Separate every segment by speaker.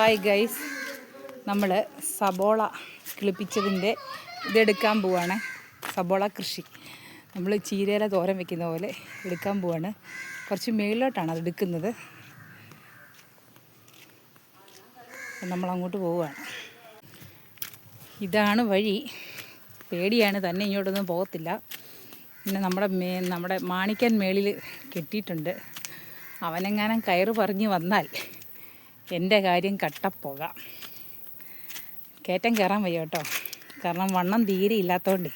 Speaker 1: Hi guys, നമ്മൾ സബോള കിളിപ്പിച്ചതിൻ്റെ ഇതെടുക്കാൻ പോവാണ്. സബോള കൃഷി നമ്മൾ ചീരയില തോരൻ വെക്കുന്ന പോലെ എടുക്കാൻ പോവാണ്. കുറച്ച് മേളിലോട്ടാണ് അത് എടുക്കുന്നത്. നമ്മൾ അങ്ങോട്ട് പോവുകയാണ്. ഇതാണ് വഴി. പേടിയാണ്, തന്നെ ഇങ്ങോട്ടൊന്നും പോകത്തില്ല. പിന്നെ നമ്മുടെ മാണിക്കൻ മേളിൽ കെട്ടിയിട്ടുണ്ട്. അവനെങ്ങാനും കയറ് പറഞ്ഞ് വന്നാൽ എൻ്റെ കാര്യം കട്ടപ്പോകാം. കയറ്റം കയറാൻ വയ്യ കേട്ടോ, കാരണം വണ്ണം തീരെ ഇല്ലാത്തതുകൊണ്ട്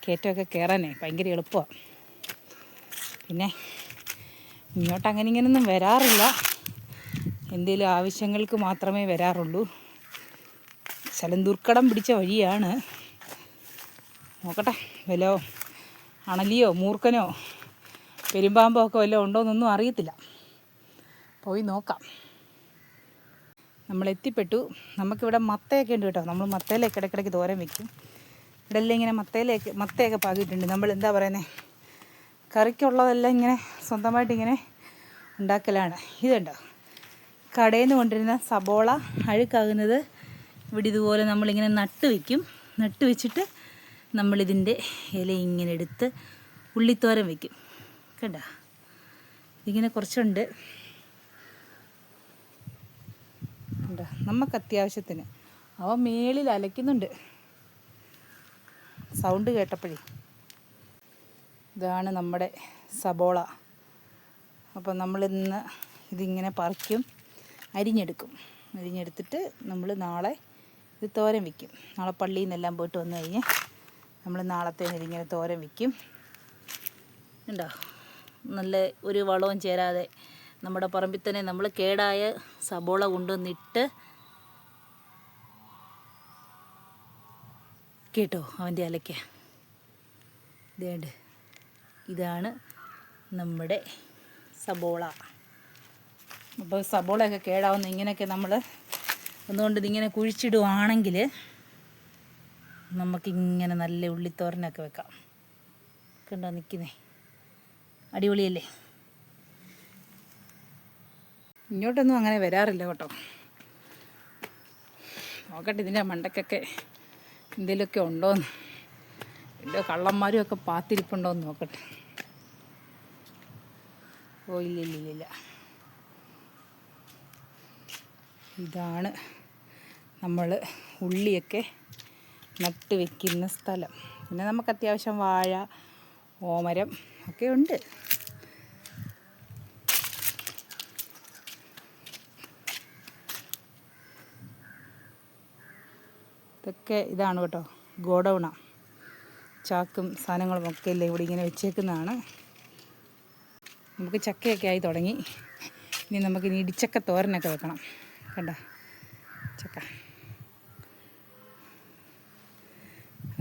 Speaker 1: കയറ്റമൊക്കെ കയറാനേ ഭയങ്കര എളുപ്പമാണ്. പിന്നെ ഇങ്ങോട്ട് അങ്ങനെ ഇങ്ങനെയൊന്നും വരാറില്ല, എന്തെങ്കിലും ആവശ്യങ്ങൾക്ക് മാത്രമേ വരാറുള്ളൂ. ശലം ദുർഘടം പിടിച്ച വഴിയാണ്. നോക്കട്ടെ, വല്ലോ അണലിയോ മൂർഖനോ പെരുമ്പാമ്പോ ഒക്കെ വല്ലതും ഉണ്ടോയെന്നൊന്നും അറിയത്തില്ല. പോയി നോക്കാം. നമ്മൾ എത്തിപ്പെട്ടു. നമുക്കിവിടെ മത്തയൊക്കെ ഉണ്ട് കേട്ടോ. നമ്മൾ മത്തയിലേക്ക് ഇടയ്ക്കിടയ്ക്ക് തോരൻ വയ്ക്കും. ഇവിടെ എല്ലാം ഇങ്ങനെ മത്തയൊക്കെ പാകിയിട്ടുണ്ട്. നമ്മൾ എന്താ പറയുന്നത്, കറിക്കുള്ളതെല്ലാം ഇങ്ങനെ സ്വന്തമായിട്ട് ഇങ്ങനെ ഉണ്ടാക്കലാണ്. ഇതുണ്ടോ, കടയിൽ നിന്ന് കൊണ്ടിരുന്ന സബോള അഴുക്കാകുന്നത് ഇവിടെ ഇതുപോലെ നമ്മളിങ്ങനെ നട്ട് വെച്ചിട്ട് നമ്മളിതിൻ്റെ ഇല ഇങ്ങനെ എടുത്ത് ഉള്ളിത്തോരൻ വയ്ക്കും. കേട്ടോ, ഇതിങ്ങനെ കുറച്ചുണ്ട്. നമുക്ക് അത്യാവശ്യത്തിന് അവ മേളിൽ അലയ്ക്കുന്നുണ്ട്, സൗണ്ട് കേട്ടപ്പോഴേ. ഇതാണ് നമ്മുടെ സബോള. അപ്പോൾ നമ്മളിന്ന് ഇതിങ്ങനെ പറിക്കും, അരിഞ്ഞെടുത്തിട്ട് നമ്മൾ നാളെ ഇത് തോരൻ വയ്ക്കും. നാളെ പള്ളിയിൽ നിന്നെല്ലാം പോയിട്ട് വന്നു കഴിഞ്ഞ് നമ്മൾ നാളത്തേന് ഇതിങ്ങനെ തോരൻ വയ്ക്കും. ഉണ്ടോ, നല്ല ഒരു വളവും ചേരാതെ നമ്മുടെ പറമ്പിൽ തന്നെ നമ്മൾ കേടായ സബോള കൊണ്ടുവന്നിട്ട് കേട്ടോ അവൻ്റെ അലയ്ക്ക. ഇതേണ്ട്, ഇതാണ് നമ്മുടെ സബോള. അപ്പോൾ സബോളയൊക്കെ കേടാവുന്ന ഇങ്ങനെയൊക്കെ നമ്മൾ ഒന്നുകൊണ്ട് ഇതിങ്ങനെ കുഴിച്ചിടുവാണെങ്കിൽ നമുക്കിങ്ങനെ നല്ല ഉള്ളിത്തോരനൊക്കെ വെക്കാം. കണ്ടോ നിൽക്കുന്നേ, അടിപൊളിയല്ലേ. ഇങ്ങോട്ടൊന്നും അങ്ങനെ വരാറില്ല കേട്ടോ. നോക്കട്ടെ ഇതിൻ്റെ മണ്ടയ്ക്കൊക്കെ എന്തെങ്കിലുമൊക്കെ ഉണ്ടോയെന്ന്, എല്ലോ കള്ളന്മാരും ഒക്കെ പാത്തിരിപ്പുണ്ടോയെന്ന് നോക്കട്ടെ. ഓ ഇല്ല. ഇതാണ് നമ്മൾ ഉള്ളിയൊക്കെ നട്ട് വയ്ക്കുന്ന സ്ഥലം. പിന്നെ നമുക്ക് അത്യാവശ്യം വാഴ, ഓമരം ഒക്കെ ഉണ്ട്. ഇതൊക്കെ ഇതാണ് കേട്ടോ, ഗോഡൗണാണ്. ചാക്കും സാധനങ്ങളും ഒക്കെ ഇല്ലേ ഇവിടെ ഇങ്ങനെ വെച്ചേക്കുന്നതാണ്. നമുക്ക് ചക്കയൊക്കെ ആയി തുടങ്ങി. ഇനി നമുക്കിനി ഇടിച്ചക്ക തോരനൊക്കെ വെക്കണം. കണ്ടോ ചക്ക,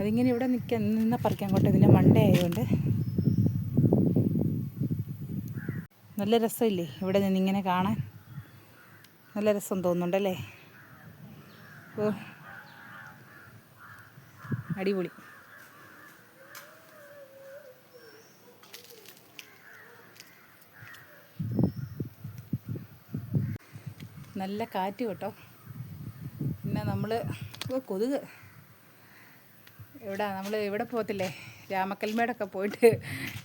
Speaker 1: അതിങ്ങനെ ഇവിടെ നിന്ന പറിക്കാൻ കൊണ്ട് ഇതിൻ്റെ മണ്ട ആയതുകൊണ്ട് നല്ല രസമില്ലേ ഇവിടെ നിന്നിങ്ങനെ കാണാൻ. നല്ല രസം തോന്നുന്നുണ്ടല്ലേ. ഓ അടിപൊളി. നല്ല കാറ്റ് കേട്ടോ. പിന്നെ നമ്മൾ കൊതുക് ഇവിടെ പോകത്തില്ലേ, രാമക്കൽമേടൊക്കെ പോയിട്ട്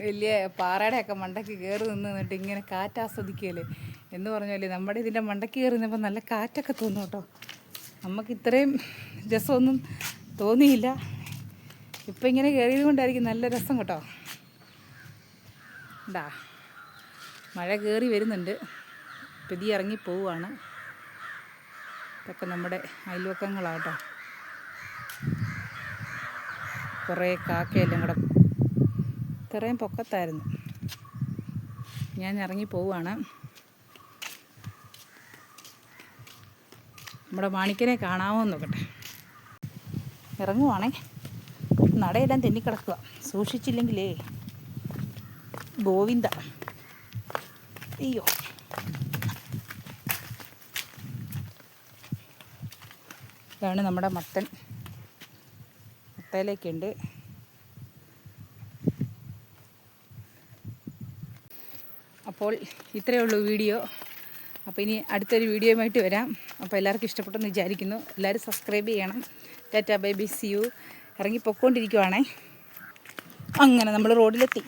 Speaker 1: വലിയ പാറയുടെയൊക്കെ മണ്ടയ്ക്ക് കയറി നിന്നിട്ട് ഇങ്ങനെ കാറ്റ് ആസ്വദിക്കുകയല്ലേ എന്ന് പറഞ്ഞാലേ, നമ്മുടെ ഇതിൻ്റെ മണ്ടയ്ക്ക് കയറി നിന്നപ്പോൾ നല്ല കാറ്റൊക്കെ തോന്നും കേട്ടോ. നമുക്ക് ഇത്രയും രസമൊന്നും തോന്നിയില്ല. ഇപ്പം ഇങ്ങനെ കയറിയത് കൊണ്ടായിരിക്കും നല്ല രസം കേട്ടോ. ഉണ്ടാ, മഴ കയറി വരുന്നുണ്ട്, പെതി ഇറങ്ങി പോവുകയാണ്. ഇതൊക്കെ നമ്മുടെ അയൽവക്കങ്ങളാട്ടോ. കുറേ കാക്കയെല്ലാം കൂടെ ഇത്രയും പൊക്കത്തായിരുന്നു. ഞാൻ ഇറങ്ങി പോവുകയാണ്. നമ്മുടെ മാണിക്കനെ കാണാമോ നോക്കട്ടെ. ഇറങ്ങുവാണേ, നടയെല്ലാം തെന്നിക്കിടക്കുക. സൂക്ഷിച്ചില്ലെങ്കിലേ ഗോവിന്ദ. അയ്യോ, ഇതാണ് നമ്മുടെ മത്തയിലേക്കുണ്ട്. അപ്പോൾ ഇത്രയേ ഉള്ളൂ വീഡിയോ. അപ്പോൾ ഇനി അടുത്തൊരു വീഡിയോയുമായിട്ട് വരാം. അപ്പോൾ എല്ലാവർക്കും ഇഷ്ടപ്പെട്ടെന്ന് വിചാരിക്കുന്നു. എല്ലാവരും സബ്സ്ക്രൈബ് ചെയ്യണം. Tata bye bye, see you. ഇറങ്ങി പൊയ്ക്കൊണ്ടിരിക്കുവാണേ. അങ്ങനെ നമ്മൾ റോഡിലെത്തി.